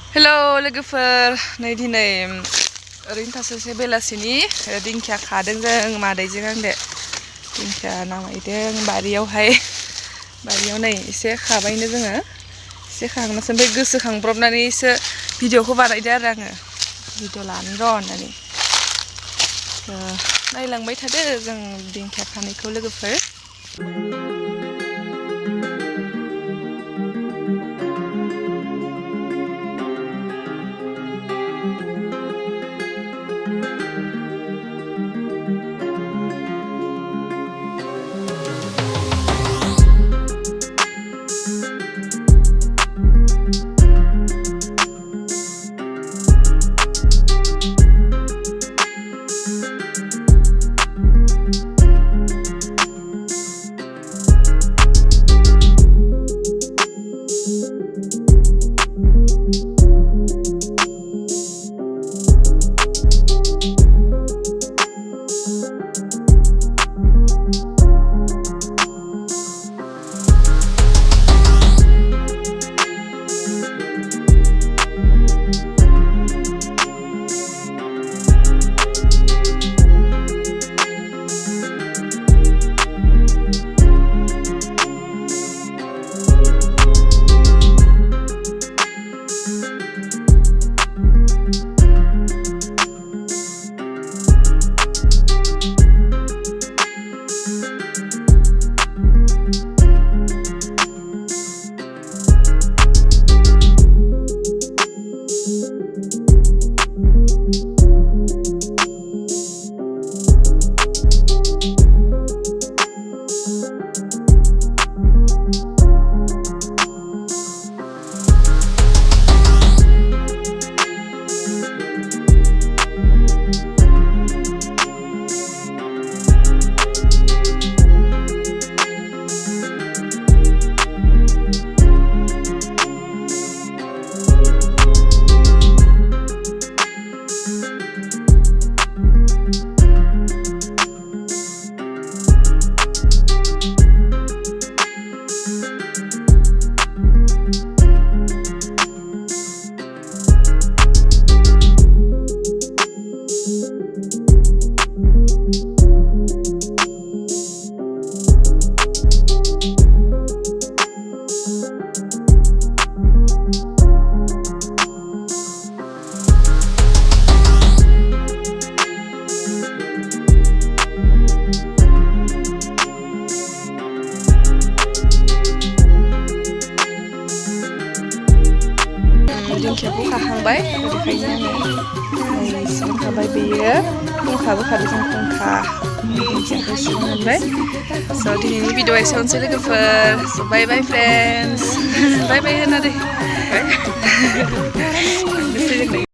hello लोगोफोर नै दिनै ओरैनो थास्लायस्लाय बेलासिनि दिंखिया खादों जों मादैजों आंदो दिंखिया नामायदों बारियाव नै एसे खाबायनो जोङो एसे खांनासो ओमफ्राय गोसोखांब्रबनानैसो भिडिअखौ बानायदो आरो आङो भिडिअ लानो र' होननानै नायलांबाय थादो जों दिंखिया खानायखौ लोगोफोर दिंखियाखौ खाखांबाय बेनिखायनो आङो सिगां खाबाय बेयो फुंखाबो खादों जों फुंखा दिंखियाखौ सिगां मोनबाय स' दिनैनि भिडिअ एसेयावनोसै लोगोफोर स' बाय बाय फ्रेन्ड्स बाय बाय होना दे